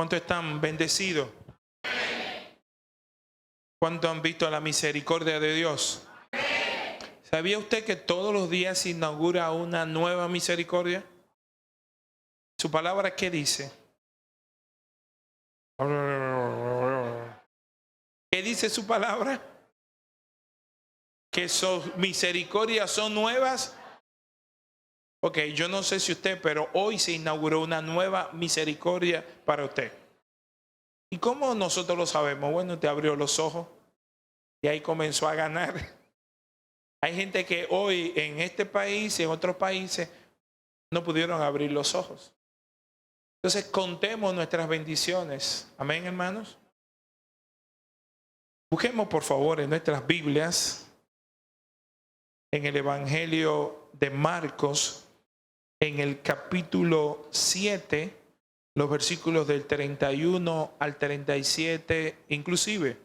¿Cuántos están bendecidos? ¿Cuántos han visto la misericordia de Dios? ¿Sabía usted que todos los días se inaugura una nueva misericordia? ¿Su palabra qué dice? ¿Qué dice su palabra? Que sus misericordias son nuevas. Ok, yo no sé si usted, pero hoy se inauguró una nueva misericordia para usted. ¿Y cómo nosotros lo sabemos? Bueno, te abrió los ojos y ahí comenzó a ganar. Hay gente que hoy en este país y en otros países no pudieron abrir los ojos. Entonces contemos nuestras bendiciones. Amén, hermanos. Busquemos por favor en nuestras Biblias, en el Evangelio de Marcos, en el capítulo 7, los versículos del 31 al 37, inclusive.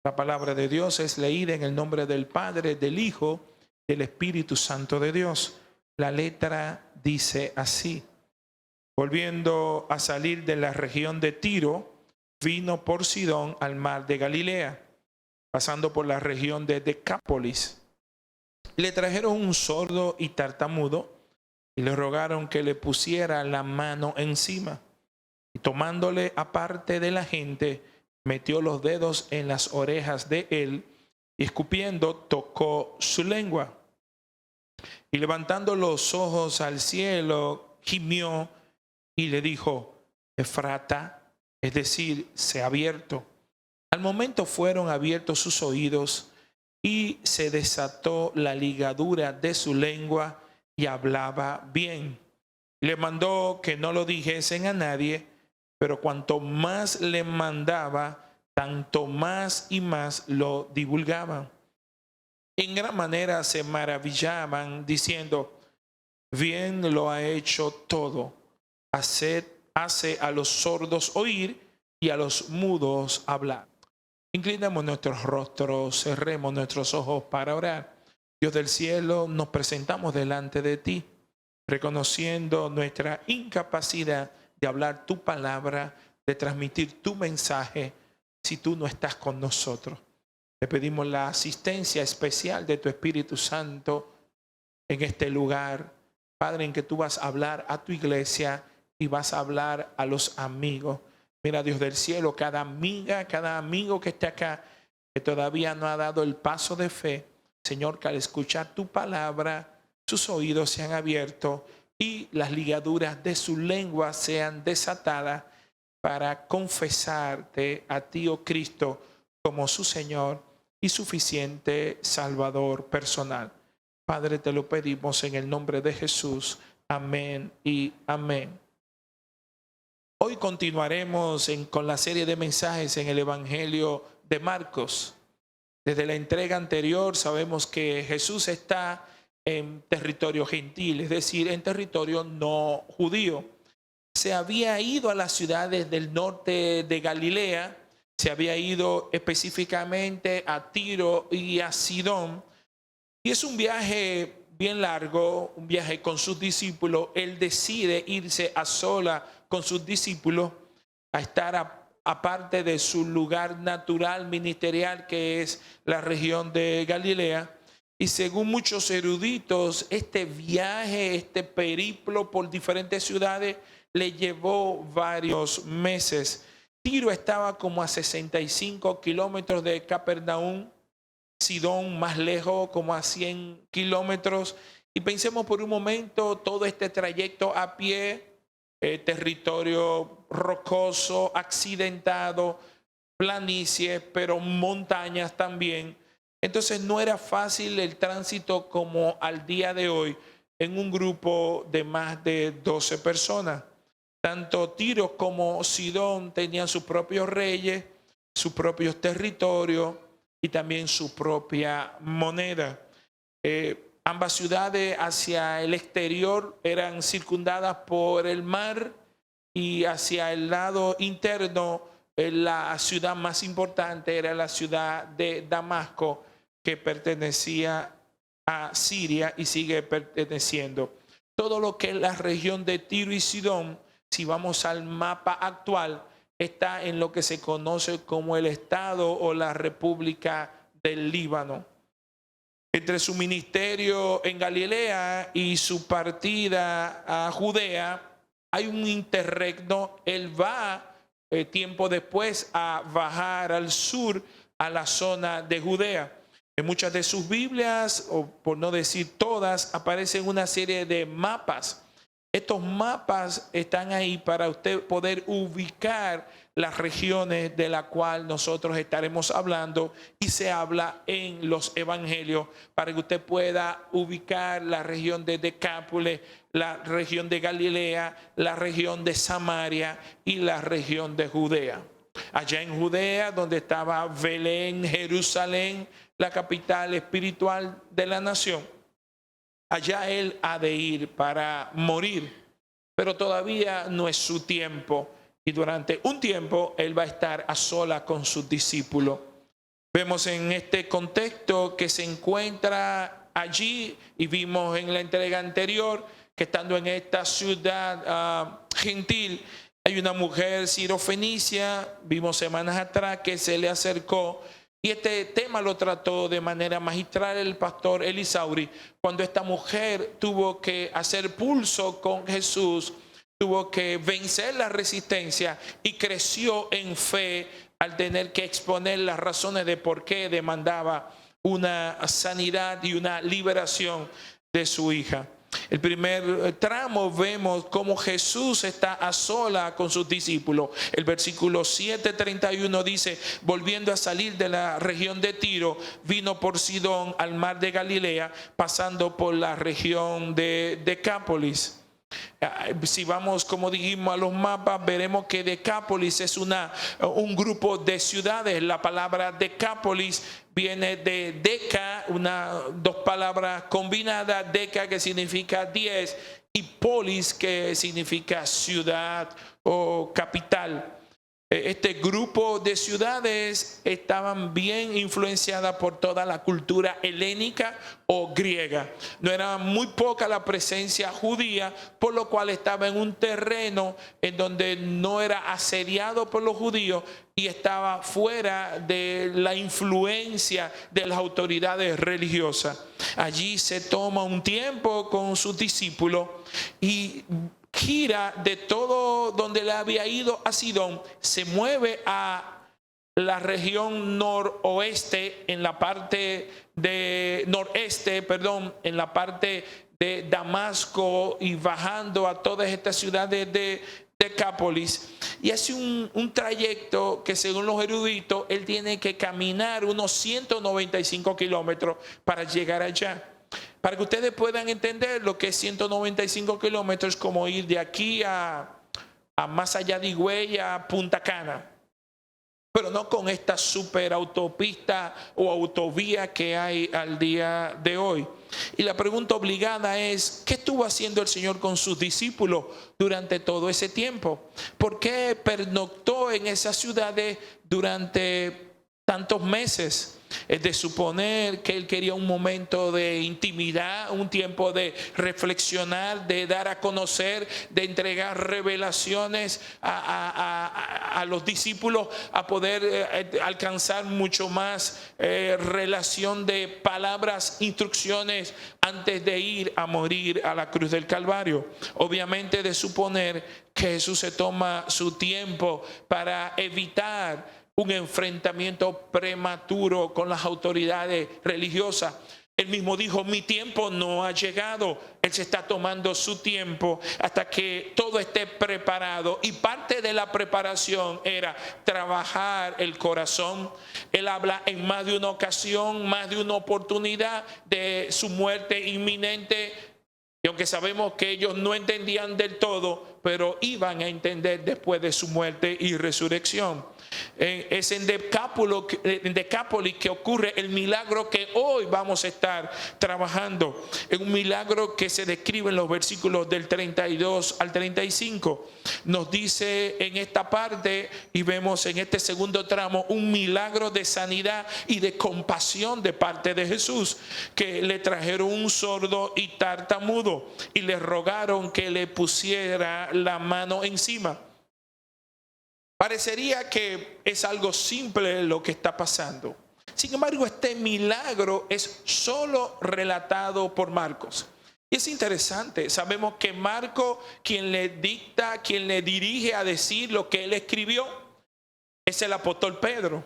La palabra de Dios es leída en el nombre del Padre, del Hijo, del Espíritu Santo de Dios. La letra dice así: volviendo a salir de la región de Tiro, vino por Sidón al mar de Galilea, pasando por la región de Decápolis. Le trajeron un sordo y tartamudo y le rogaron que le pusiera la mano encima. Y tomándole aparte de la gente, metió los dedos en las orejas de él y escupiendo tocó su lengua. Y levantando los ojos al cielo, gimió y le dijo: Efrata, es decir, se ha abierto. Al momento fueron abiertos sus oídos y se desató la ligadura de su lengua y hablaba bien. Le mandó que no lo dijesen a nadie, pero cuanto más le mandaba, tanto más y más lo divulgaban. En gran manera se maravillaban, diciendo: bien lo ha hecho todo. Hace a los sordos oír y a los mudos hablar. Inclinemos nuestros rostros, cerremos nuestros ojos para orar. Dios del cielo, nos presentamos delante de ti, reconociendo nuestra incapacidad de hablar tu palabra, de transmitir tu mensaje, si tú no estás con nosotros. Te pedimos la asistencia especial de tu Espíritu Santo en este lugar, Padre, en que tú vas a hablar a tu iglesia y vas a hablar a los amigos. Mira, Dios del cielo, cada amiga, cada amigo que esté acá, que todavía no ha dado el paso de fe, Señor, que al escuchar tu palabra, sus oídos se han abierto y las ligaduras de su lengua sean desatadas para confesarte a ti, oh Cristo, como su Señor y suficiente Salvador personal. Padre, te lo pedimos en el nombre de Jesús. Amén y amén. Hoy continuaremos con la serie de mensajes en el Evangelio de Marcos. Desde la entrega anterior sabemos que Jesús está en territorio gentil, es decir, en territorio no judío. Se había ido a las ciudades del norte de Galilea, se había ido específicamente a Tiro y a Sidón. Y es un viaje bien largo, un viaje con sus discípulos. Él decide irse a sola con sus discípulos, a estar aparte de su lugar natural ministerial, que es la región de Galilea. Y según muchos eruditos, este viaje, este periplo por diferentes ciudades le llevó varios meses. Tiro estaba como a 65 kilómetros de Capernaum, Sidón más lejos, como a 100 kilómetros. Y pensemos por un momento todo este trayecto a pie, territorio rocoso, accidentado, planicie, pero montañas también. Entonces no era fácil el tránsito como al día de hoy en un grupo de más de 12 personas. Tanto Tiro como Sidón tenían sus propios reyes, sus propios territorios y también su propia moneda. Ambas ciudades hacia el exterior eran circundadas por el mar y hacia el lado interno la ciudad más importante era la ciudad de Damasco, que pertenecía a Siria y sigue perteneciendo. Todo lo que es la región de Tiro y Sidón si vamos al mapa actual, está en lo que se conoce como el Estado o la República del Líbano. Entre su ministerio en Galilea y su partida a Judea hay un interregno. Él va tiempo después a bajar al sur a la zona de Judea. En muchas de sus Biblias, o por no decir todas, aparecen una serie de mapas. Estos mapas están ahí para usted poder ubicar las regiones de la cual nosotros estaremos hablando y se habla en los evangelios, para que usted pueda ubicar la región de Decápolis, la región de Galilea, la región de Samaria y la región de Judea. Allá en Judea, donde estaba Belén, Jerusalén, la capital espiritual de la nación, allá él ha de ir para morir, pero todavía no es su tiempo. Y durante un tiempo él va a estar a solas con sus discípulos. Vemos en este contexto que se encuentra allí, y vimos en la entrega anterior que estando en esta ciudad gentil, hay una mujer sirofenicia, vimos semanas atrás, que se le acercó. Y este tema lo trató de manera magistral el pastor Elisauri, cuando esta mujer tuvo que hacer pulso con Jesús, tuvo que vencer la resistencia y creció en fe al tener que exponer las razones de por qué demandaba una sanidad y una liberación de su hija. El primer tramo vemos cómo Jesús está a sola con sus discípulos. El versículo 7:31 dice: volviendo a salir de la región de Tiro, vino por Sidón al mar de Galilea, pasando por la región de Decápolis. Si vamos, como dijimos, a los mapas, veremos que Decápolis es un grupo de ciudades. La palabra Decápolis viene de deca, dos palabras combinadas, deca que significa 10 y polis que significa ciudad o capital. Este grupo de ciudades estaban bien influenciadas por toda la cultura helénica o griega. No era muy poca la presencia judía, por lo cual estaba en un terreno en donde no era asediado por los judíos y estaba fuera de la influencia de las autoridades religiosas. Allí se toma un tiempo con sus discípulos y gira de todo donde le había ido a Sidón, se mueve a la región noroeste, en la parte de noreste, en la parte de Damasco, y bajando a todas estas ciudades de Decápolis, y hace un trayecto que, según los eruditos, él tiene que caminar unos 195 kilómetros para llegar allá. Para que ustedes puedan entender lo que es 195 kilómetros, como ir de aquí a más allá de Higüey, a Punta Cana. Pero no con esta super autopista o autovía que hay al día de hoy. Y la pregunta obligada es: ¿qué estuvo haciendo el Señor con sus discípulos durante todo ese tiempo? ¿Por qué pernoctó en esas ciudades durante tantos meses? Es de suponer que él quería un momento de intimidad, un tiempo de reflexionar, de dar a conocer, de entregar revelaciones a los discípulos, a poder alcanzar mucho más relación de palabras, instrucciones antes de ir a morir a la cruz del Calvario. Obviamente, de suponer que Jesús se toma su tiempo para evitar un enfrentamiento prematuro con las autoridades religiosas. Él mismo dijo: mi tiempo no ha llegado. Él se está tomando su tiempo hasta que todo esté preparado, y parte de la preparación era trabajar el corazón. Él habla en más de una ocasión, más de una oportunidad, de su muerte inminente. Y aunque sabemos que ellos no entendían del todo, pero iban a entender después de su muerte y resurrección. Es en Decápolis que ocurre el milagro que hoy vamos a estar trabajando. Es un milagro que se describe en los versículos del 32 al 35. Nos dice en esta parte, y vemos en este segundo tramo, un milagro de sanidad y de compasión de parte de Jesús, que le trajeron un sordo y tartamudo y le rogaron que le pusiera la mano encima. Parecería que es algo simple lo que está pasando. Sin embargo, este milagro es solo relatado por Marcos. Y es interesante, sabemos que Marcos, quien le dicta, quien le dirige a decir lo que él escribió, es el apóstol Pedro.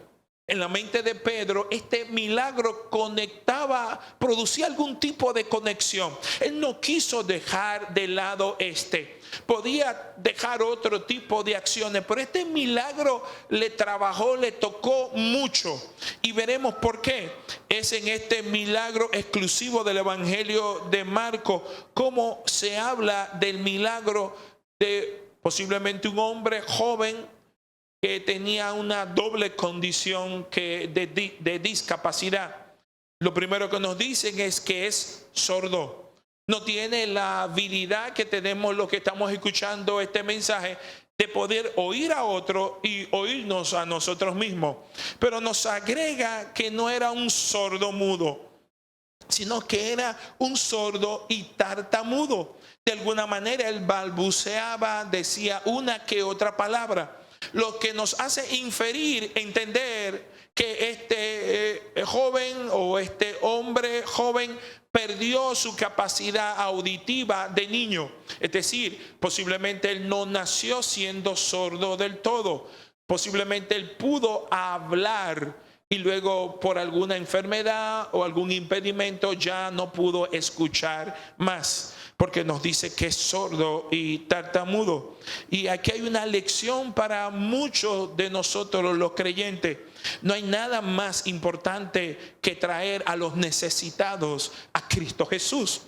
En la mente de Pedro, este milagro producía algún tipo de conexión. Él no quiso dejar de lado podía dejar otro tipo de acciones, pero este milagro le tocó mucho. Y veremos por qué. Es en este milagro exclusivo del Evangelio de Marcos, cómo se habla del milagro de posiblemente un hombre joven que tenía una doble condición de discapacidad. Lo primero que nos dicen es que es sordo. No tiene la habilidad que tenemos los que estamos escuchando este mensaje de poder oír a otro y oírnos a nosotros mismos. Pero nos agrega que no era un sordo mudo, sino que era un sordo y tartamudo. De alguna manera él balbuceaba, decía una que otra palabra, lo que nos hace entender que este joven o este hombre joven perdió su capacidad auditiva de niño. Es decir, posiblemente él no nació siendo sordo del todo. Posiblemente él pudo hablar y luego por alguna enfermedad o algún impedimento ya no pudo escuchar más, porque nos dice que es sordo y tartamudo. Y aquí hay una lección para muchos de nosotros los creyentes. No hay nada más importante que traer a los necesitados a Cristo Jesús.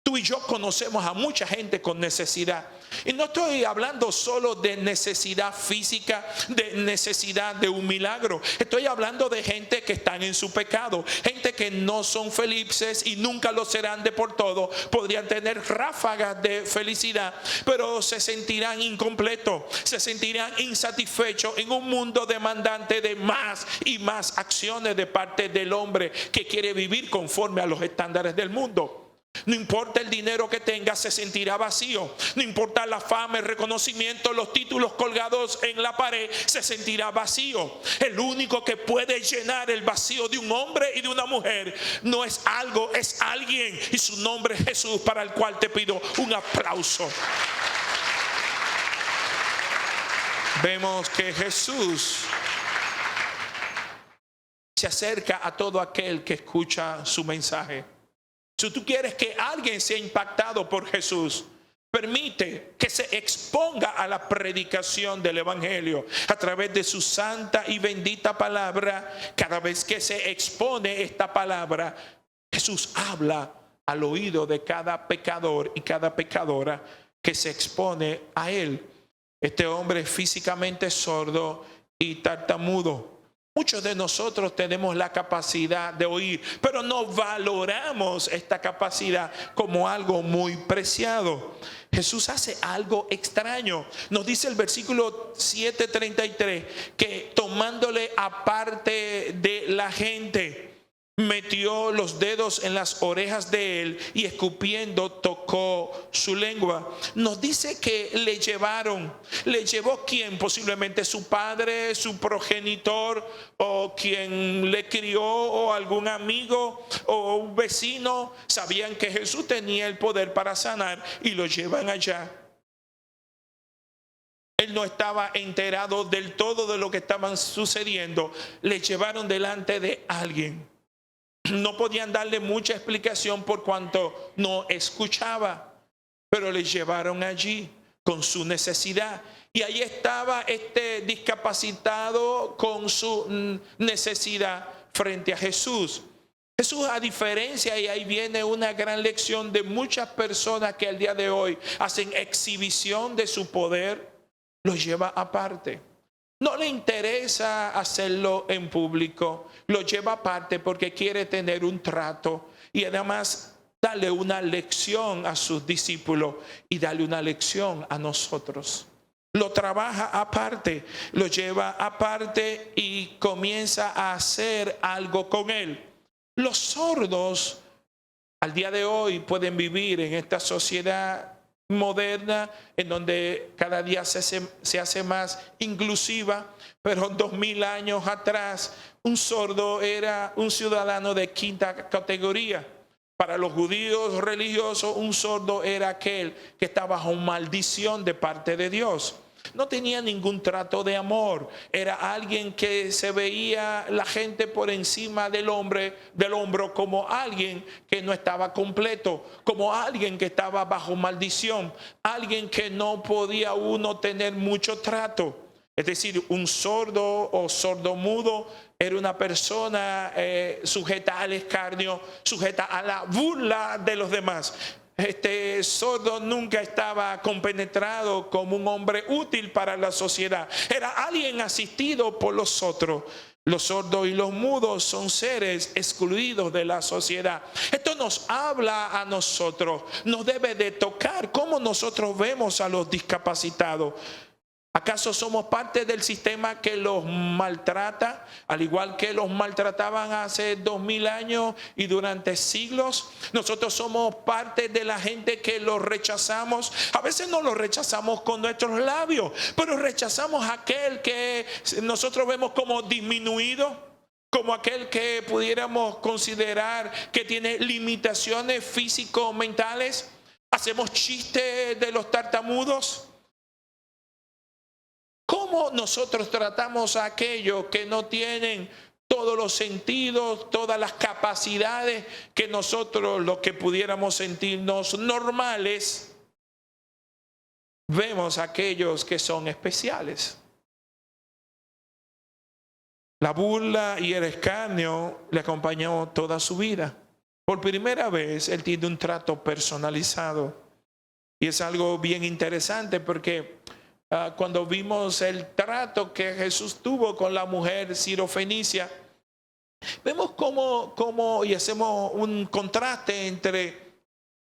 Tú y yo conocemos a mucha gente con necesidad. Y no estoy hablando solo de necesidad física, de necesidad de un milagro. Estoy hablando de gente que están en su pecado. Gente que no son felices y nunca lo serán de por todo. Podrían tener ráfagas de felicidad, pero se sentirán incompletos. Se sentirán insatisfechos en un mundo demandante de más y más acciones de parte del hombre que quiere vivir conforme a los estándares del mundo. No importa el dinero que tenga, se sentirá vacío. No importa la fama, el reconocimiento, los títulos colgados en la pared, se sentirá vacío. El único que puede llenar el vacío de un hombre y de una mujer no es algo, es alguien. Y su nombre es Jesús, para el cual te pido un aplauso. Vemos que Jesús se acerca a todo aquel que escucha su mensaje. Si tú quieres que alguien sea impactado por Jesús, permite que se exponga a la predicación del Evangelio a través de su santa y bendita palabra. Cada vez que se expone esta palabra, Jesús habla al oído de cada pecador y cada pecadora que se expone a él. Este hombre es físicamente sordo y tartamudo. Muchos de nosotros tenemos la capacidad de oír, pero no valoramos esta capacidad como algo muy preciado. Jesús hace algo extraño. Nos dice el versículo 7:33 que tomándole aparte de la gente, metió los dedos en las orejas de él y escupiendo tocó su lengua. Nos dice que le llevó ¿quién? Posiblemente su padre, su progenitor, o quien le crió, o algún amigo o un vecino. Sabían que Jesús tenía el poder para sanar y lo llevan allá. Él no estaba enterado del todo de lo que estaba sucediendo. Le llevaron delante de alguien. No podían darle mucha explicación por cuanto no escuchaba, pero le llevaron allí con su necesidad. Y ahí estaba este discapacitado con su necesidad frente a Jesús. Jesús, a diferencia, y ahí viene una gran lección de muchas personas que al día de hoy hacen exhibición de su poder, los lleva aparte. No le interesa hacerlo en público, lo lleva aparte porque quiere tener un trato y además darle una lección a sus discípulos y darle una lección a nosotros. Lo trabaja aparte, lo lleva aparte y comienza a hacer algo con él. Los sordos al día de hoy pueden vivir en esta sociedad moderna, en donde cada día se hace más inclusiva, pero 2000 años atrás un sordo era un ciudadano de quinta categoría. Para los judíos religiosos, un sordo era aquel que estaba bajo maldición de parte de Dios. No tenía ningún trato de amor. Era alguien que se veía la gente por encima del hombro como alguien que no estaba completo, como alguien que estaba bajo maldición, alguien que no podía uno tener mucho trato. Es decir, un sordo o sordomudo era una persona sujeta al escarnio, sujeta a la burla de los demás. Este sordo nunca estaba compenetrado como un hombre útil para la sociedad. Era alguien asistido por los otros. Los sordos y los mudos son seres excluidos de la sociedad. Esto nos habla a nosotros, nos debe de tocar cómo nosotros vemos a los discapacitados. ¿Acaso somos parte del sistema que los maltrata, al igual que los maltrataban hace 2000 años y durante siglos? Nosotros somos parte de la gente que los rechazamos. A veces no los rechazamos con nuestros labios, pero rechazamos a aquel que nosotros vemos como disminuido, como aquel que pudiéramos considerar que tiene limitaciones físico-mentales. Hacemos chistes de los tartamudos. ¿Cómo nosotros tratamos a aquellos que no tienen todos los sentidos, todas las capacidades que nosotros, los que pudiéramos sentirnos normales, vemos a aquellos que son especiales? La burla y el escarnio le acompañó toda su vida. Por primera vez él tiene un trato personalizado. Y es algo bien interesante porque cuando vimos el trato que Jesús tuvo con la mujer sirofenicia, vemos cómo y hacemos un contraste entre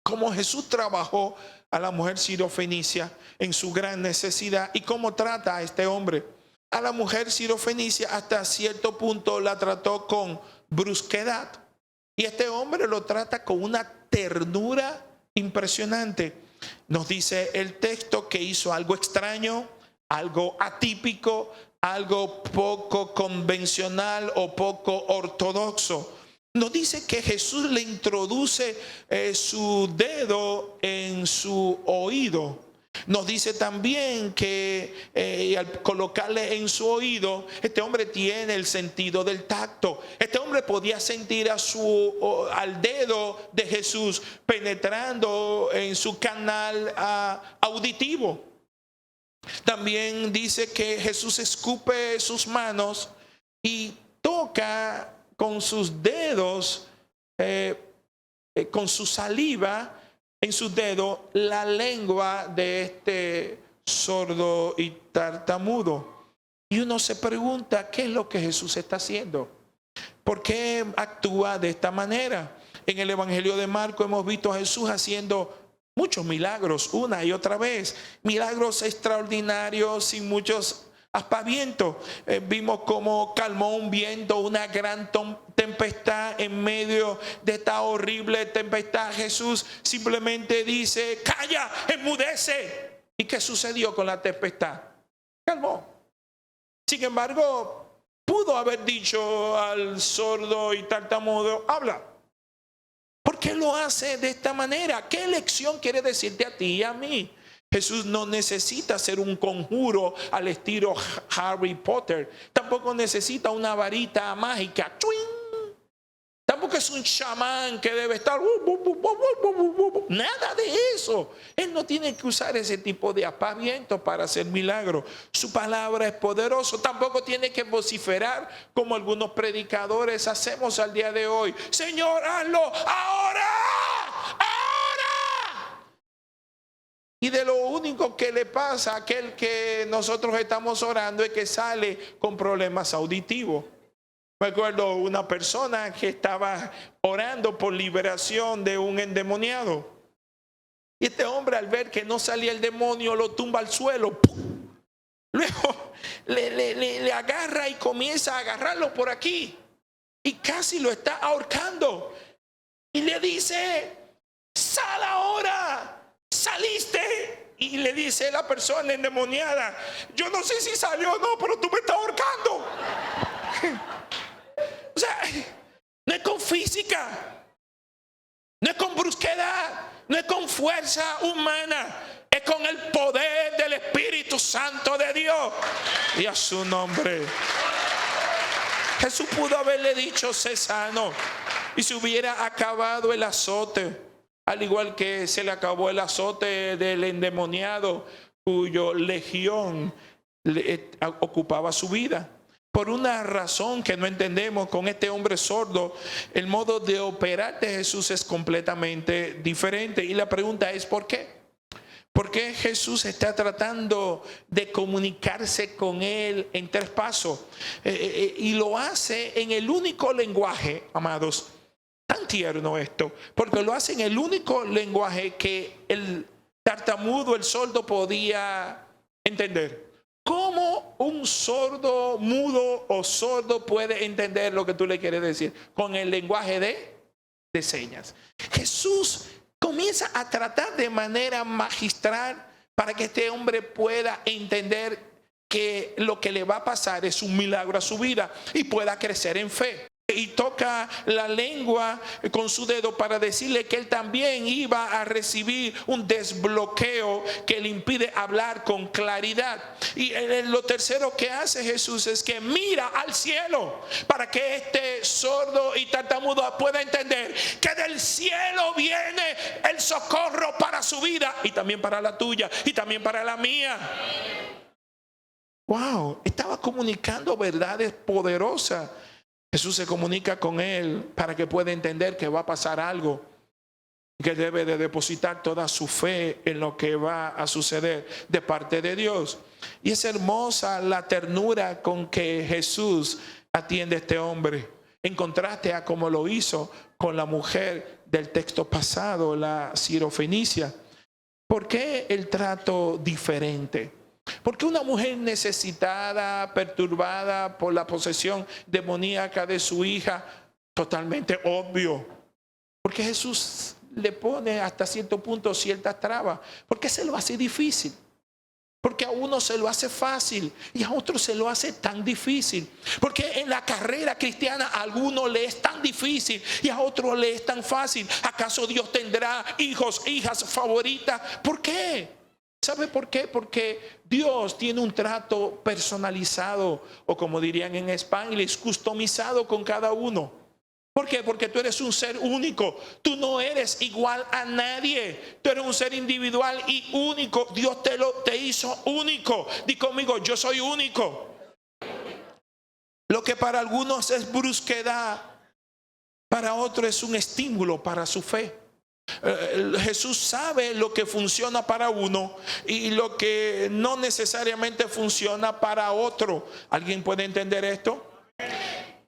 cómo Jesús trabajó a la mujer sirofenicia en su gran necesidad y cómo trata a este hombre. A la mujer sirofenicia hasta cierto punto la trató con brusquedad y este hombre lo trata con una ternura impresionante. Nos dice el texto que hizo algo extraño, algo atípico, algo poco convencional o poco ortodoxo. Nos dice que Jesús le introduce su dedo en su oído. Nos dice también que al colocarle en su oído, este hombre tiene el sentido del tacto. Este hombre podía sentir al dedo de Jesús penetrando en su canal auditivo. También dice que Jesús escupe sus manos y toca con sus dedos, con su saliva, en su dedo la lengua de este sordo y tartamudo. Y uno se pregunta, ¿qué es lo que Jesús está haciendo? ¿Por qué actúa de esta manera? En el Evangelio de Marcos hemos visto a Jesús haciendo muchos milagros una y otra vez. Milagros extraordinarios sin muchos aspavientos. Vimos cómo calmó un viento, una gran tempestad. En medio de esta horrible tempestad, Jesús simplemente dice: calla, enmudece. ¿Y qué sucedió con la tempestad? Calmó. Sin embargo, pudo haber dicho al sordo y tartamudo: habla. ¿Por qué lo hace de esta manera? ¿Qué lección quiere decirte a ti y a mí? Jesús no necesita hacer un conjuro al estilo Harry Potter. Tampoco necesita una varita mágica. ¡Chuing! Tampoco es un chamán que debe estar... Nada de eso. Él no tiene que usar ese tipo de aspavientos para hacer milagros. Su palabra es poderoso. Tampoco tiene que vociferar como algunos predicadores hacemos al día de hoy. Señor, hazlo ahora. Y de lo único que le pasa a aquel que nosotros estamos orando es que sale con problemas auditivos. Me acuerdo una persona que estaba orando por liberación de un endemoniado. Y este hombre, al ver que no salía el demonio, lo tumba al suelo. ¡Pum! Luego le agarra y comienza a agarrarlo por aquí. Y casi lo está ahorcando. Y le dice: sal ahora. Saliste. y le dice a la persona endemoniada: yo no sé si salió o no, pero tú me estás ahorcando. O sea, no es con física, no es con brusquedad, no es con fuerza humana, es con el poder del Espíritu Santo de Dios. Y a su nombre. Jesús pudo haberle dicho: sé sano, y se hubiera acabado el azote, al igual que se le acabó el azote del endemoniado cuyo legión ocupaba su vida. Por una razón que no entendemos, con este hombre sordo, el modo de operar de Jesús es completamente diferente. Y la pregunta es: ¿por qué? ¿Por qué Jesús está tratando de comunicarse con él en tres pasos? Y lo hace en el único lenguaje, amados, tan tierno esto, porque lo hace en el único lenguaje que el tartamudo, el sordo, podía entender. ¿Cómo un sordo, mudo o sordo puede entender lo que tú le quieres decir? Con el lenguaje de señas. Jesús comienza a tratar de manera magistral para que este hombre pueda entender que lo que le va a pasar es un milagro a su vida y pueda crecer en fe. Y toca la lengua con su dedo para decirle que él también iba a recibir un desbloqueo que le impide hablar con claridad. Y lo tercero que hace Jesús es que mira al cielo para que este sordo y tartamudo pueda entender que del cielo viene el socorro para su vida y también para la tuya y también para la mía. Wow, estaba comunicando verdades poderosas. Jesús se comunica con él para que pueda entender que va a pasar algo, que debe de depositar toda su fe en lo que va a suceder de parte de Dios. Y es hermosa la ternura con que Jesús atiende a este hombre, en contraste a como lo hizo con la mujer del texto pasado, la sirofenicia. ¿Por qué el trato diferente? Porque una mujer necesitada, perturbada por la posesión demoníaca de su hija, totalmente obvio. Porque Jesús le pone hasta cierto punto ciertas trabas. ¿Por qué se lo hace difícil? Porque a uno se lo hace fácil y a otro se lo hace tan difícil. Porque en la carrera cristiana a alguno le es tan difícil y a otro le es tan fácil. ¿Acaso Dios tendrá hijos, hijas favoritas? ¿Por qué? ¿Sabe por qué? Porque Dios tiene un trato personalizado, o como dirían en Spanglish, customizado con cada uno. ¿Por qué? Porque tú eres un ser único. Tú no eres igual a nadie. Tú eres un ser individual y único. Dios te hizo único. Di conmigo: yo soy único. Lo que para algunos es brusquedad, para otros es un estímulo para su fe. Jesús sabe lo que funciona para uno y lo que no necesariamente funciona para otro. ¿Alguien puede entender esto?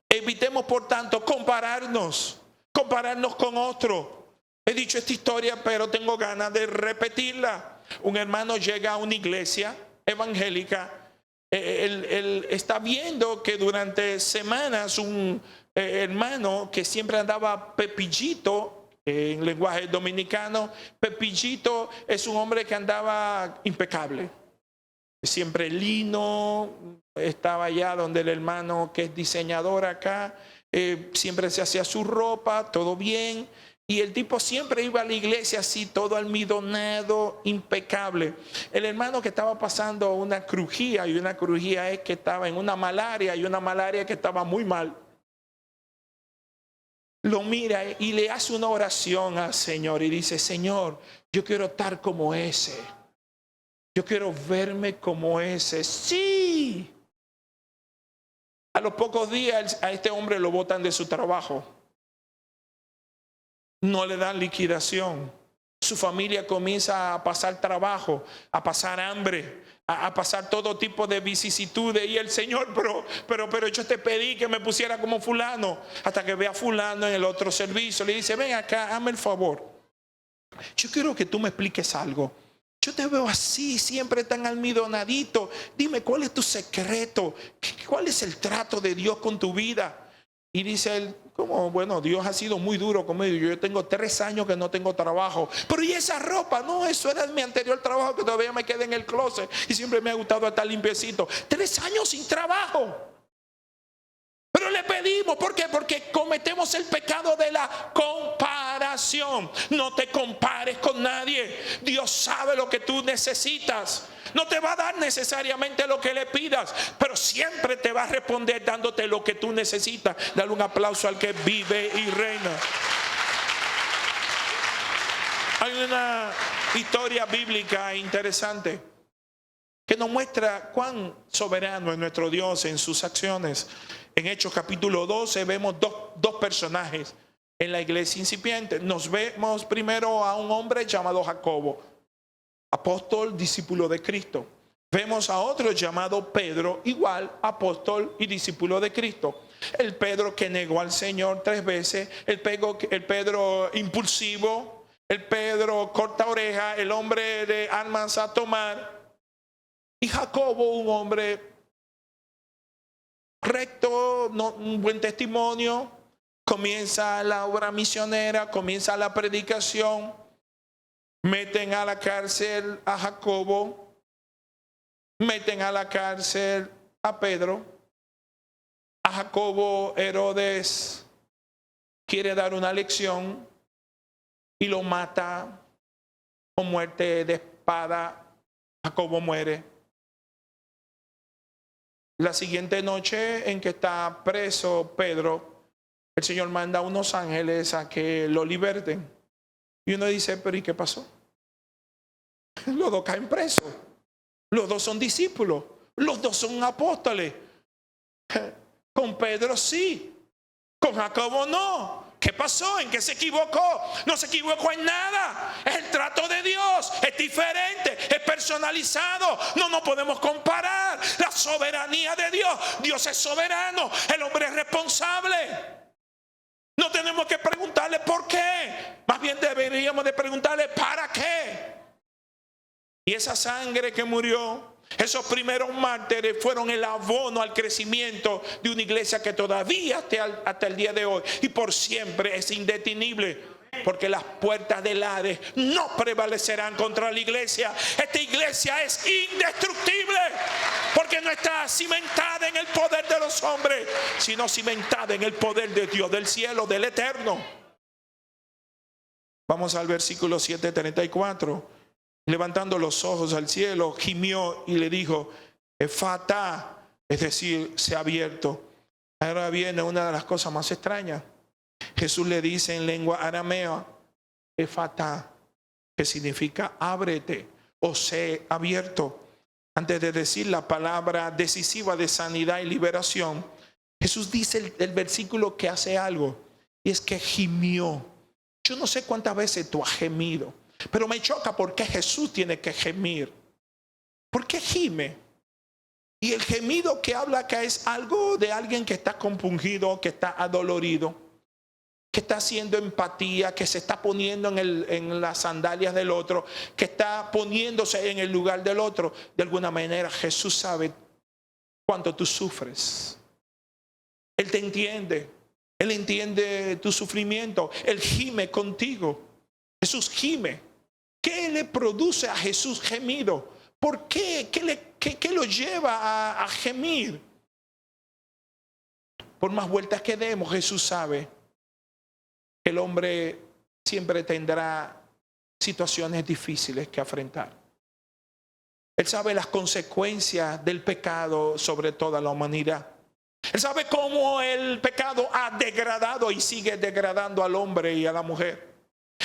Evitemos, por tanto, compararnos con otro. He dicho esta historia, pero tengo ganas de repetirla. Un hermano llega a una iglesia evangélica. Él está viendo que durante semanas un hermano que siempre andaba pepillito, en lenguaje dominicano, pepillito es un hombre que andaba impecable, siempre lino, estaba allá donde el hermano que es diseñador acá, siempre se hacía su ropa, todo bien, y el tipo siempre iba a la iglesia así, todo almidonado, impecable. El hermano que estaba pasando una crujía, y una crujía es que estaba en una malaria, y una malaria que estaba muy mal. Lo mira y le hace una oración al Señor y dice: Señor, yo quiero estar como ese. Yo quiero verme como ese. Sí. A los pocos días a este hombre lo botan de su trabajo. No le dan liquidación. Su familia comienza a pasar trabajo, a pasar hambre, a pasar todo tipo de vicisitudes. Y el Señor, pero yo te pedí que me pusiera como fulano. Hasta que ve a fulano en el otro servicio. Le dice: ven acá, hazme el favor. Yo quiero que tú me expliques algo. Yo te veo así, siempre tan almidonadito. Dime, ¿cuál es tu secreto? ¿Cuál es el trato de Dios con tu vida? Y dice él, como bueno, Dios ha sido muy duro conmigo. Yo tengo 3 años que no tengo trabajo. Pero ¿y esa ropa? No, eso era mi anterior trabajo que todavía me queda en el closet. Y siempre me ha gustado estar limpiecito. 3 años sin trabajo. Pero le pedimos, ¿por qué? Porque cometemos el pecado de la comparación. No te compares con nadie. Dios sabe lo que tú necesitas. No te va a dar necesariamente lo que le pidas, pero siempre te va a responder dándote lo que tú necesitas. Dale un aplauso al que vive y reina. Hay una historia bíblica interesante que nos muestra cuán soberano es nuestro Dios en sus acciones. En Hechos capítulo 12 vemos dos personajes en la iglesia incipiente. Nos vemos primero a un hombre llamado Jacobo, apóstol, discípulo de Cristo. Vemos a otro llamado Pedro, igual apóstol y discípulo de Cristo. El Pedro que negó al Señor 3 veces, el Pedro impulsivo, el Pedro corta oreja, el hombre de armas a tomar. Y Jacobo, un hombre recto, un buen testimonio, comienza la obra misionera, comienza la predicación. Meten a la cárcel a Jacobo, meten a la cárcel a Pedro. A Jacobo Herodes quiere dar una lección y lo mata con muerte de espada. Jacobo muere. La siguiente noche en que está preso Pedro, el Señor manda a unos ángeles a que lo liberten. Y uno dice, pero ¿y qué pasó? Los dos caen presos. Los dos son discípulos. Los dos son apóstoles. Con Pedro sí. Con Jacobo no. ¿Qué pasó? ¿En qué se equivocó? No se equivocó en nada. Es el trato de Dios. Es diferente. Es personalizado. No nos podemos comparar. La soberanía de Dios. Dios es soberano. El hombre es responsable. No tenemos que preguntarle por qué. Más bien deberíamos de preguntarle para qué. Y esa sangre que murió, esos primeros mártires fueron el abono al crecimiento de una iglesia que todavía hasta el día de hoy y por siempre es indetenible. Porque las puertas del Hades no prevalecerán contra la iglesia. Esta iglesia es indestructible. Porque no está cimentada en el poder de los hombres, sino cimentada en el poder de Dios, del cielo, del eterno. Vamos al versículo 7:34. Levantando los ojos al cielo, gimió y le dijo, Efata, es decir, se ha abierto. Ahora viene una de las cosas más extrañas. Jesús le dice en lengua aramea, Efata, que significa ábrete o sé abierto. Antes de decir la palabra decisiva de sanidad y liberación, Jesús dice el versículo que hace algo, y es que gimió. Yo no sé cuántas veces tú has gemido, pero me choca porque Jesús tiene que gemir. ¿Por qué gime? Y el gemido que habla acá es algo de alguien que está compungido, que está adolorido, que está haciendo empatía, que se está poniendo en las sandalias del otro, que está poniéndose en el lugar del otro. De alguna manera Jesús sabe cuánto tú sufres. Él te entiende. Él entiende tu sufrimiento. Él gime contigo. Jesús gime. ¿Qué le produce a Jesús gemido? ¿Por qué? ¿Qué lo lleva a gemir? Por más vueltas que demos, Jesús sabe que el hombre siempre tendrá situaciones difíciles que afrontar. Él sabe las consecuencias del pecado sobre toda la humanidad. Él sabe cómo el pecado ha degradado y sigue degradando al hombre y a la mujer.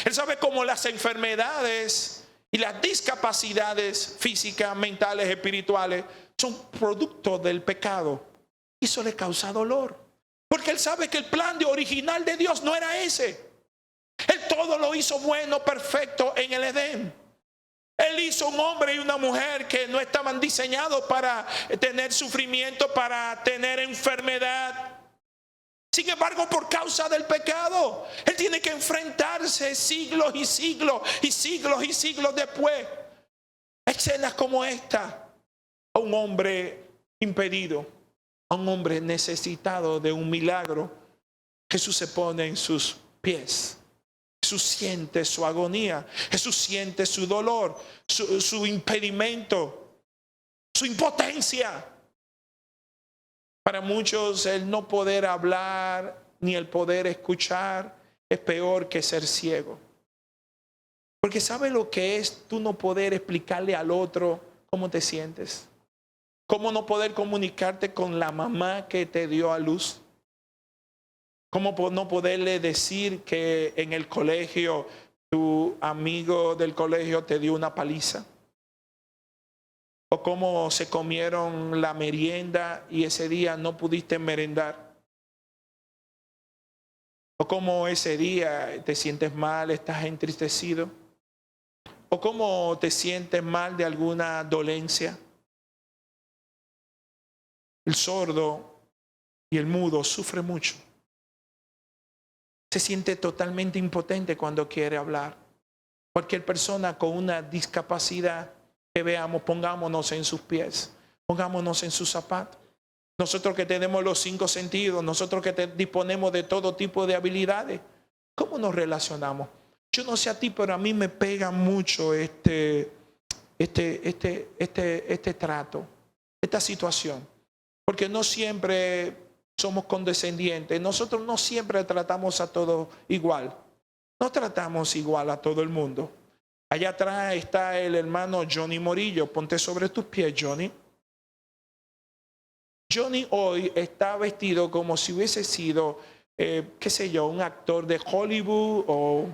Él sabe cómo las enfermedades y las discapacidades físicas, mentales, espirituales son producto del pecado. Y eso le causa dolor. Porque Él sabe que el plan original de Dios no era ese. Él todo lo hizo bueno, perfecto en el Edén. Él hizo un hombre y una mujer que no estaban diseñados para tener sufrimiento, para tener enfermedad. Sin embargo, por causa del pecado, Él tiene que enfrentarse siglos y siglos y siglos y siglos después. Escenas como esta, a un hombre impedido, a un hombre necesitado de un milagro, Jesús se pone en sus pies. Jesús siente su agonía. Jesús siente su dolor, su impedimento, su impotencia. Para muchos el no poder hablar ni el poder escuchar es peor que ser ciego. Porque ¿sabe lo que es tú no poder explicarle al otro cómo te sientes? ¿Cómo no poder comunicarte con la mamá que te dio a luz? ¿Cómo no poderle decir que en el colegio tu amigo del colegio te dio una paliza? ¿O cómo se comieron la merienda y ese día no pudiste merendar? ¿O cómo ese día te sientes mal, estás entristecido? ¿O cómo te sientes mal de alguna dolencia? El sordo y el mudo sufre mucho. Se siente totalmente impotente cuando quiere hablar. Cualquier persona con una discapacidad que veamos, pongámonos en sus pies, pongámonos en sus zapatos. Nosotros que tenemos los 5 sentidos, nosotros que disponemos de todo tipo de habilidades, ¿cómo nos relacionamos? Yo no sé a ti, pero a mí me pega mucho este trato, esta situación. Porque no siempre somos condescendientes. Nosotros no siempre tratamos a todos igual. No tratamos igual a todo el mundo. Allá atrás está el hermano Johnny Morillo. Ponte sobre tus pies, Johnny. Johnny hoy está vestido como si hubiese sido, qué sé yo, un actor de Hollywood o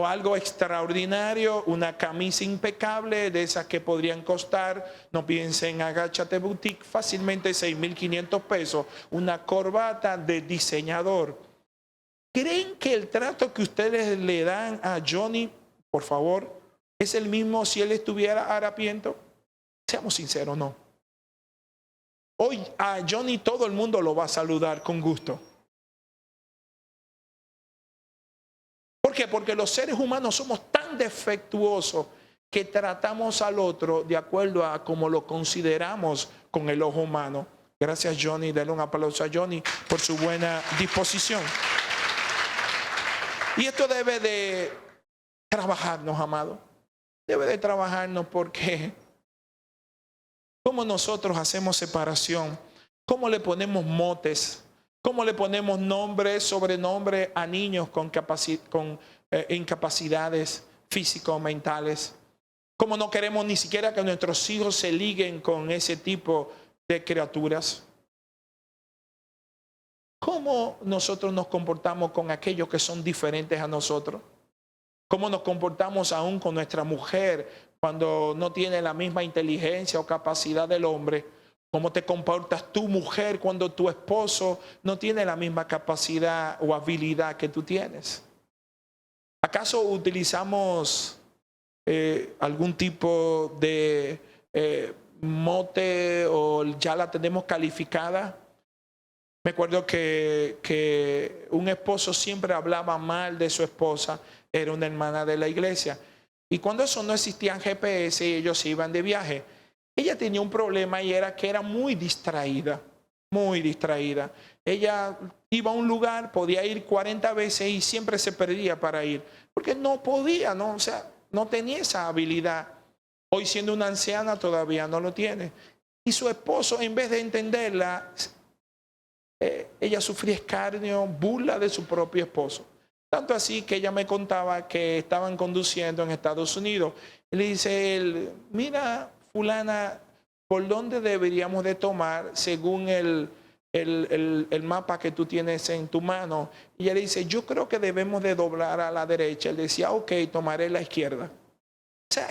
algo extraordinario, una camisa impecable de esas que podrían costar, no piensen, Agáchate Boutique, fácilmente 6,500 pesos, una corbata de diseñador. ¿Creen que el trato que ustedes le dan a Johnny, por favor, es el mismo si él estuviera harapiento? Seamos sinceros, no. Hoy a Johnny todo el mundo lo va a saludar con gusto. ¿Por qué? Porque los seres humanos somos tan defectuosos que tratamos al otro de acuerdo a como lo consideramos con el ojo humano. Gracias, Johnny. Denle un aplauso a Johnny por su buena disposición. Y esto debe de trabajarnos, amado. Debe de trabajarnos porque ¿cómo nosotros hacemos separación? ¿Cómo le ponemos motes? ¿Cómo le ponemos nombre, sobrenombre a niños con incapacidades físico-mentales? ¿Cómo no queremos ni siquiera que nuestros hijos se liguen con ese tipo de criaturas? ¿Cómo nosotros nos comportamos con aquellos que son diferentes a nosotros? ¿Cómo nos comportamos aún con nuestra mujer cuando no tiene la misma inteligencia o capacidad del hombre? ¿Cómo te comportas tu mujer cuando tu esposo no tiene la misma capacidad o habilidad que tú tienes? ¿Acaso utilizamos algún tipo de mote o ya la tenemos calificada? Me acuerdo que un esposo siempre hablaba mal de su esposa, era una hermana de la iglesia. Y cuando eso no existían GPS y ellos se iban de viaje, ella tenía un problema y era que era muy distraída, muy distraída. Ella iba a un lugar, podía ir 40 veces y siempre se perdía para ir, porque no podía, ¿no? O sea, no tenía esa habilidad. Hoy siendo una anciana todavía no lo tiene. Y su esposo, en vez de entenderla, ella sufría escarnio, burla de su propio esposo. Tanto así que ella me contaba que estaban conduciendo en Estados Unidos. Y le dice él, mira, fulana, ¿por dónde deberíamos de tomar según el mapa que tú tienes en tu mano? Y ella le dice, yo creo que debemos de doblar a la derecha. Él decía, ok, tomaré la izquierda. O sea,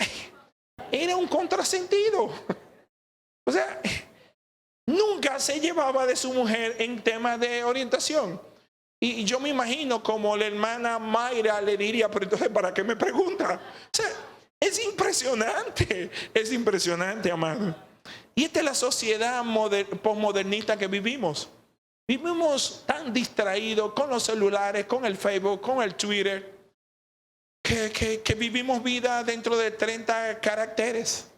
era un contrasentido. O sea, nunca se llevaba de su mujer en temas de orientación. Y yo me imagino como la hermana Mayra le diría, pero entonces, ¿para qué me pregunta? O sea, es impresionante, amado. Y esta es la sociedad posmodernista que vivimos. Vivimos tan distraídos con los celulares, con el Facebook, con el Twitter, que vivimos vida dentro de 30 caracteres.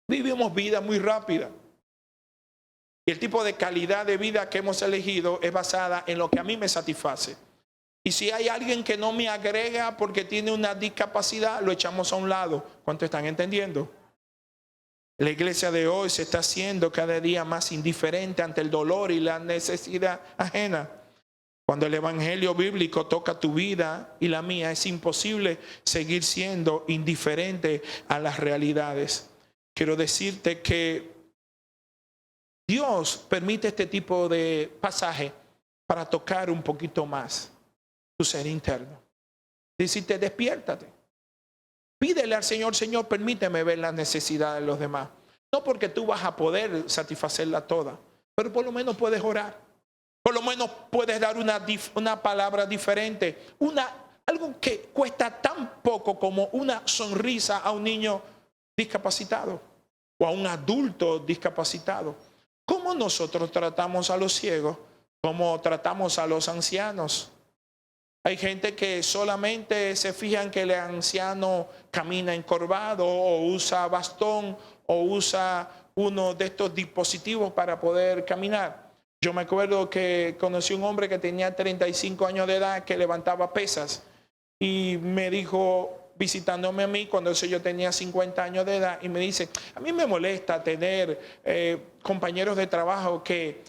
Vivimos vida muy rápida. Y el tipo de calidad de vida que hemos elegido es basada en lo que a mí me satisface. Y si hay alguien que no me agrega porque tiene una discapacidad, lo echamos a un lado. ¿Cuánto están entendiendo? La iglesia de hoy se está haciendo cada día más indiferente ante el dolor y la necesidad ajena. Cuando el evangelio bíblico toca tu vida y la mía, es imposible seguir siendo indiferente a las realidades. Quiero decirte que Dios permite este tipo de pasaje para tocar un poquito más tu ser interno. Decirte, despiértate. Pídele al Señor, Señor, permíteme ver las necesidades de los demás. No porque tú vas a poder satisfacerla toda, pero por lo menos puedes orar. Por lo menos puedes dar una palabra diferente. Algo que cuesta tan poco como una sonrisa a un niño discapacitado o a un adulto discapacitado. ¿Cómo nosotros tratamos a los ciegos? ¿Cómo tratamos a los ancianos? Hay gente que solamente se fija en que el anciano camina encorvado o usa bastón o usa uno de estos dispositivos para poder caminar. Yo me acuerdo que conocí un hombre que tenía 35 años de edad que levantaba pesas y me dijo, visitándome a mí cuando yo tenía 50 años de edad, y me dice, a mí me molesta tener compañeros de trabajo que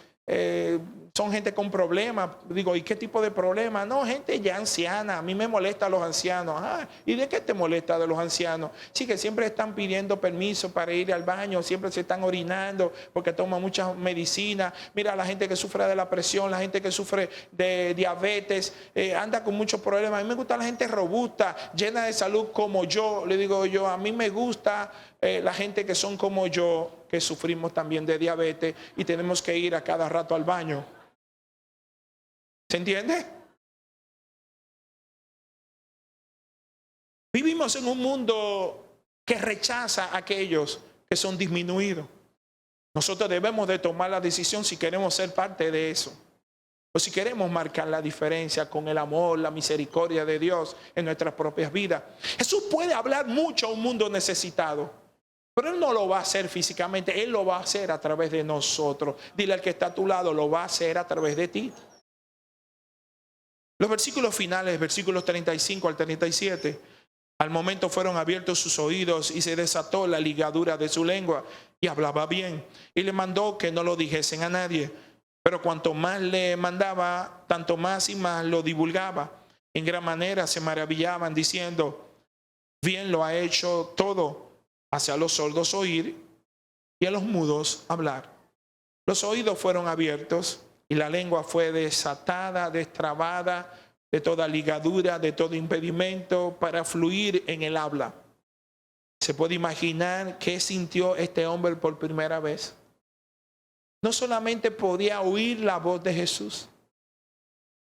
son gente con problemas. Digo, ¿y qué tipo de problemas? No, gente ya anciana. A mí me molesta los ancianos. Ah, ¿y de qué te molesta de los ancianos? Sí, que siempre están pidiendo permiso para ir al baño, siempre se están orinando porque toman muchas medicinas. Mira, la gente que sufre de la presión, la gente que sufre de diabetes, anda con muchos problemas. A mí me gusta la gente robusta, llena de salud como yo. Le digo yo, a mí me gusta la gente que son como yo, que sufrimos también de diabetes y tenemos que ir a cada rato al baño. ¿Se entiende? Vivimos en un mundo que rechaza a aquellos que son disminuidos. Nosotros debemos de tomar la decisión si queremos ser parte de eso, o si queremos marcar la diferencia con el amor, la misericordia de Dios en nuestras propias vidas. Jesús puede hablar mucho a un mundo necesitado, pero Él no lo va a hacer físicamente, Él lo va a hacer a través de nosotros. Dile al que está a tu lado, lo va a hacer a través de ti. Los versículos finales, versículos 35 al 37, al momento fueron abiertos sus oídos y se desató la ligadura de su lengua y hablaba bien. Y le mandó que no lo dijesen a nadie, pero cuanto más le mandaba, tanto más y más lo divulgaba. En gran manera se maravillaban diciendo, bien lo ha hecho todo, hace a los sordos oír y a los mudos hablar. Los oídos fueron abiertos y la lengua fue desatada, destrabada de toda ligadura, de todo impedimento para fluir en el habla. ¿Se puede imaginar qué sintió este hombre por primera vez? No solamente podía oír la voz de Jesús,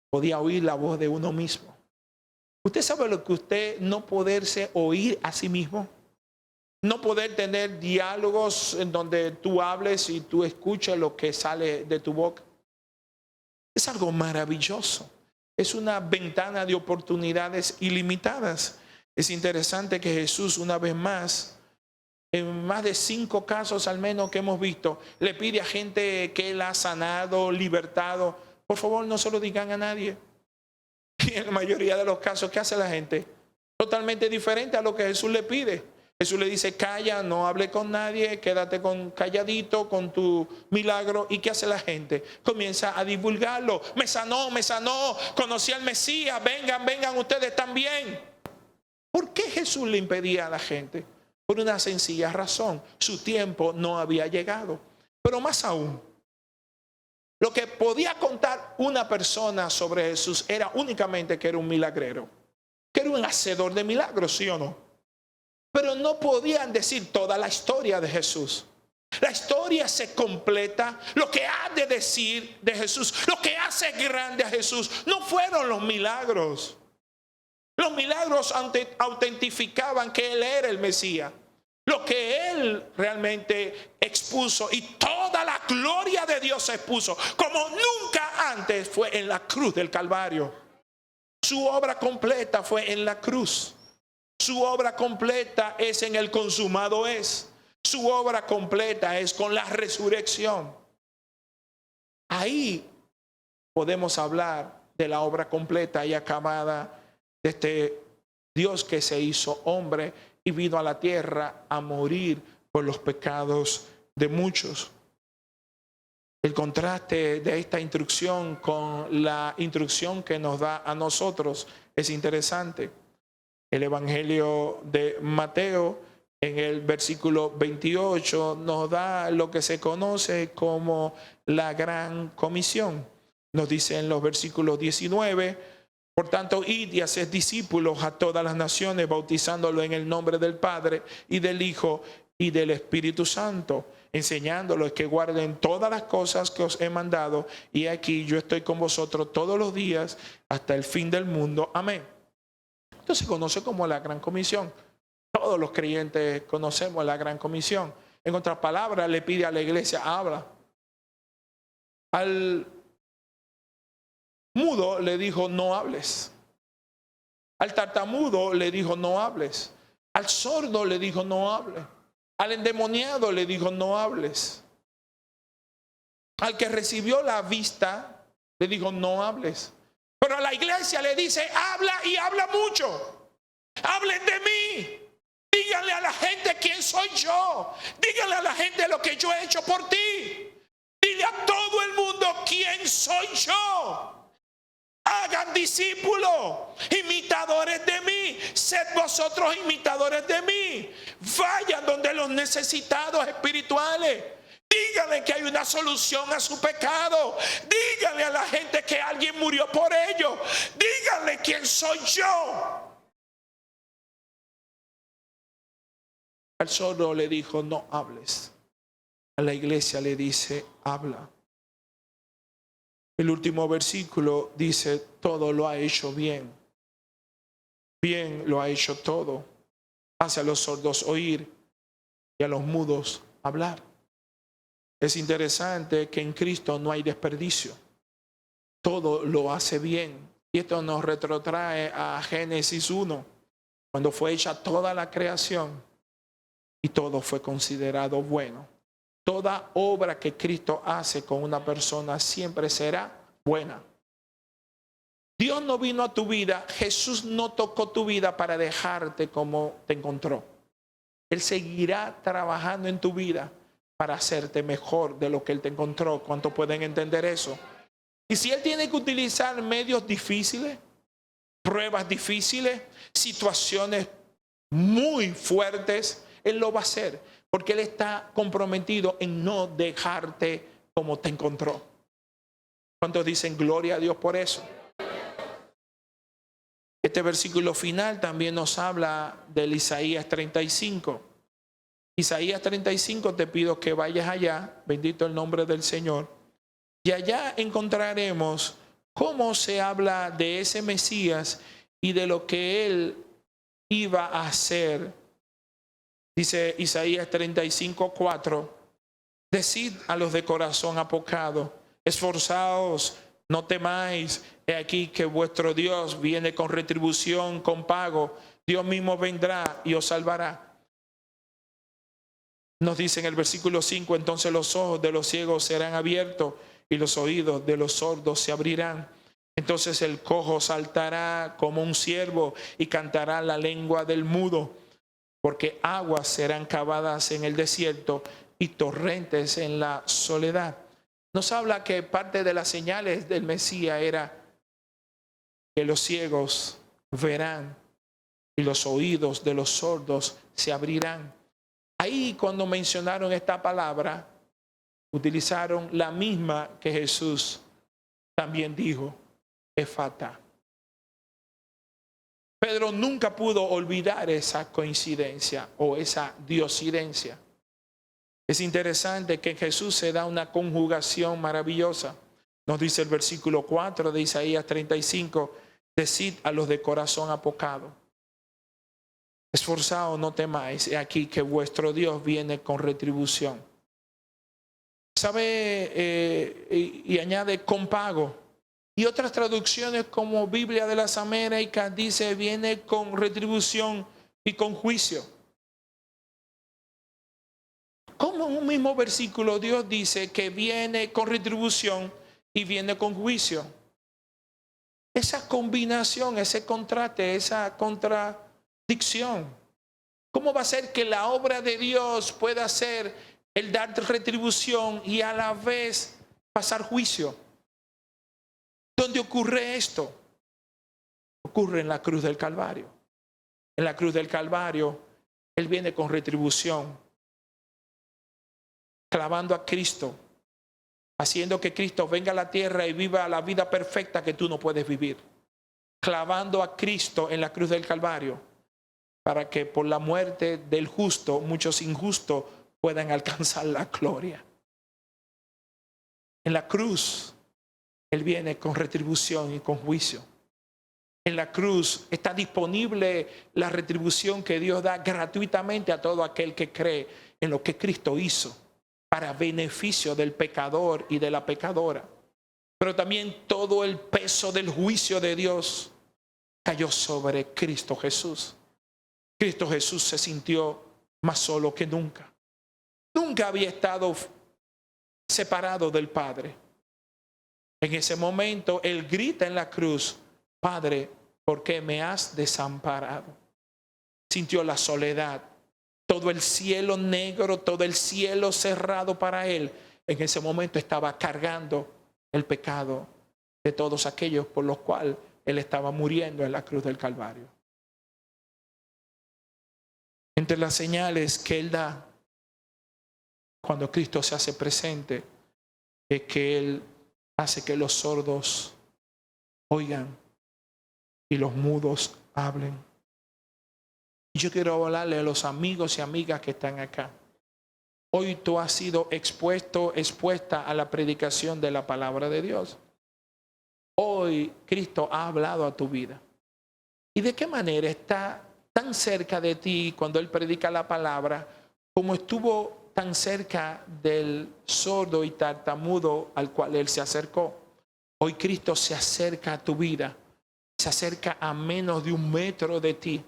podía oír la voz de uno mismo. ¿Usted sabe lo que usted no poderse oír a sí mismo? No poder tener diálogos en donde tú hables y tú escuches lo que sale de tu boca. Es algo maravilloso. Es una ventana de oportunidades ilimitadas. Es interesante que Jesús, una vez más, en más de 5 casos al menos que hemos visto, le pide a gente que Él ha sanado, libertado. Por favor, no se lo digan a nadie. Y en la mayoría de los casos, ¿qué hace la gente? Totalmente diferente a lo que Jesús le pide. Jesús le dice, calla, no hable con nadie, quédate calladito con tu milagro. ¿Y qué hace la gente? Comienza a divulgarlo. Me sanó, conocí al Mesías, vengan ustedes también. ¿Por qué Jesús le impedía a la gente? Por una sencilla razón, su tiempo no había llegado. Pero más aún, lo que podía contar una persona sobre Jesús era únicamente que era un milagrero, que era un hacedor de milagros, ¿sí o no? Pero no podían decir toda la historia de Jesús. La historia se completa. Lo que ha de decir de Jesús, lo que hace grande a Jesús, no fueron los milagros. Los milagros autentificaban que Él era el Mesías. Lo que Él realmente expuso y toda la gloria de Dios se expuso como nunca antes fue en la cruz del Calvario. Su obra completa fue en la cruz. Su obra completa es en el consumado es. Su obra completa es con la resurrección. ahí podemos hablar de la obra completa y acabada de este Dios que se hizo hombre y vino a la tierra a morir por los pecados de muchos. El contraste de esta instrucción con la instrucción que nos da a nosotros es interesante. El Evangelio de Mateo, en el versículo 28, nos da lo que se conoce como la Gran Comisión. Nos dice en los versículos 19, por tanto, id y haced discípulos a todas las naciones, bautizándolos en el nombre del Padre y del Hijo y del Espíritu Santo, enseñándolos que guarden todas las cosas que os he mandado, y aquí yo estoy con vosotros todos los días hasta el fin del mundo. Amén. Esto se conoce como la Gran Comisión. Todos los creyentes conocemos la Gran Comisión. En otras palabras, le pide a la iglesia, habla. Al mudo le dijo, no hables. Al tartamudo le dijo, no hables. Al sordo le dijo, no hables. Al endemoniado le dijo, no hables. Al que recibió la vista le dijo, no hables. Pero a la iglesia le dice, habla y habla mucho. Hablen de mí. Díganle a la gente quién soy yo. Díganle a la gente lo que yo he hecho por ti. Dile a todo el mundo quién soy yo. Hagan discípulos, imitadores de mí. Sed vosotros imitadores de mí. Vayan donde los necesitados espirituales. Díganle que hay una solución a su pecado. Díganle a la gente que alguien murió por ellos. Díganle quién soy yo. Al sordo le dijo, no hables. A la iglesia le dice, habla. El último versículo dice, todo lo ha hecho bien. Bien lo ha hecho todo. Hace a los sordos oír y a los mudos hablar. Es interesante que en Cristo no hay desperdicio. Todo lo hace bien. Y esto nos retrotrae a Génesis 1, cuando fue hecha toda la creación y todo fue considerado bueno. Toda obra que Cristo hace con una persona siempre será buena. Dios no vino a tu vida, Jesús no tocó tu vida para dejarte como te encontró. Él seguirá trabajando en tu vida para hacerte mejor de lo que Él te encontró. ¿Cuántos pueden entender eso? Y si Él tiene que utilizar medios difíciles, pruebas difíciles, situaciones muy fuertes, Él lo va a hacer. Porque Él está comprometido en no dejarte como te encontró. ¿Cuántos dicen gloria a Dios por eso? Este versículo final también nos habla del Isaías 35. Isaías 35, te pido que vayas allá, bendito el nombre del Señor. Y allá encontraremos cómo se habla de ese Mesías y de lo que Él iba a hacer. Dice Isaías 35:4, decid a los de corazón apocado, esforzaos, no temáis, he aquí que vuestro Dios viene con retribución, con pago, Dios mismo vendrá y os salvará. Nos dice en el versículo 5, entonces los ojos de los ciegos serán abiertos y los oídos de los sordos se abrirán. Entonces el cojo saltará como un ciervo y cantará la lengua del mudo. Porque aguas serán cavadas en el desierto y torrentes en la soledad. Nos habla que parte de las señales del Mesías era que los ciegos verán y los oídos de los sordos se abrirán. Ahí cuando mencionaron esta palabra, utilizaron la misma que Jesús también dijo, Efata. Pedro nunca pudo olvidar esa coincidencia o esa diosidencia. Es interesante que en Jesús se da una conjugación maravillosa. Nos dice el versículo 4 de Isaías 35, decid a los de corazón apocado, esforzaos, no temáis, he aquí que vuestro Dios viene con retribución. ¿Sabe? Y añade con pago. Y otras traducciones como Biblia de las Américas dice viene con retribución y con juicio. Como en un mismo versículo Dios dice que viene con retribución y viene con juicio. Esa combinación, ese contraste, esa contradicción. ¿Cómo va a ser que la obra de Dios pueda ser el dar retribución y a la vez pasar juicio? ¿Dónde ocurre esto? Ocurre en la cruz del Calvario. En la cruz del Calvario, Él viene con retribución, clavando a Cristo, haciendo que Cristo venga a la tierra y viva la vida perfecta que tú no puedes vivir. Clavando a Cristo en la cruz del Calvario, para que por la muerte del justo, muchos injustos puedan alcanzar la gloria. En la cruz, Él viene con retribución y con juicio. En la cruz está disponible la retribución que Dios da gratuitamente a todo aquel que cree en lo que Cristo hizo para beneficio del pecador y de la pecadora. Pero también todo el peso del juicio de Dios cayó sobre Cristo Jesús. Cristo Jesús se sintió más solo que nunca. Nunca había estado separado del Padre. En ese momento, Él grita en la cruz: Padre, ¿por qué me has desamparado? Sintió la soledad, todo el cielo negro, todo el cielo cerrado para Él. En ese momento estaba cargando el pecado de todos aquellos por los cuales Él estaba muriendo en la cruz del Calvario. Entre las señales que Él da cuando Cristo se hace presente es que Él hace que los sordos oigan y los mudos hablen. Y yo quiero hablarle a los amigos y amigas que están acá. Hoy tú has sido expuesta a la predicación de la palabra de Dios. Hoy Cristo ha hablado a tu vida. ¿Y de qué manera está tan cerca de ti cuando Él predica la palabra como estuvo tan cerca del sordo y tartamudo al cual Él se acercó? Hoy Cristo se acerca a tu vida, se acerca a menos de 1 metro de ti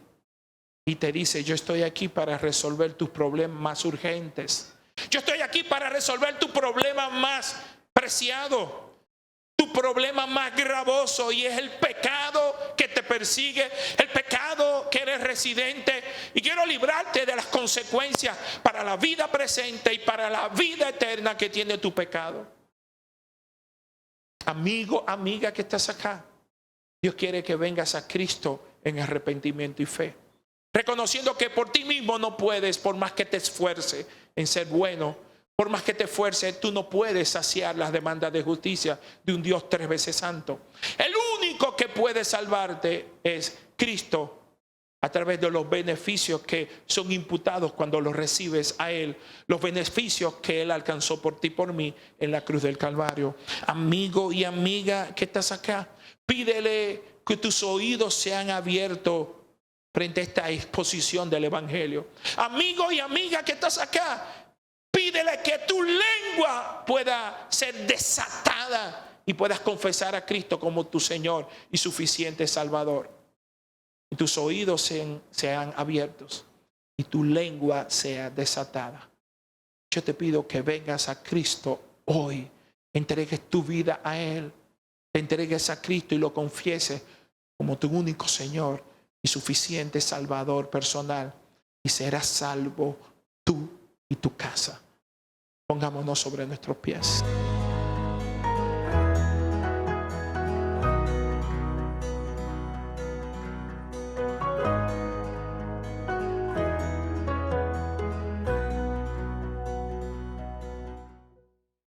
y te dice: yo estoy aquí para resolver tus problemas más urgentes. Yo estoy aquí para resolver tu problema más preciado, tu problema más gravoso, y es el pecado que te persigue, el pecado que eres residente, y quiero librarte de las consecuencias para la vida presente y para la vida eterna que tiene tu pecado. Amigo, amiga que estás acá, Dios quiere que vengas a Cristo en arrepentimiento y fe, reconociendo que por ti mismo no puedes, por más que te esfuerces en ser bueno, por más que te esfuerces, tú no puedes saciar las demandas de justicia de un Dios 3 veces santo. El único que puede salvarte es Cristo, a través de los beneficios que son imputados cuando los recibes a Él, los beneficios que Él alcanzó por ti y por mí en la cruz del Calvario. Amigo y amiga que estás acá, pídele que tus oídos sean abiertos frente a esta exposición del Evangelio. Amigo y amiga que estás acá, pídele que tu lengua pueda ser desatada y puedas confesar a Cristo como tu Señor y suficiente Salvador. Y tus oídos sean abiertos y tu lengua sea desatada. Yo te pido que vengas a Cristo hoy, entregues tu vida a Él, te entregues a Cristo y lo confieses como tu único Señor y suficiente Salvador personal, y serás salvo tú y tu casa. Pongámonos sobre nuestros pies.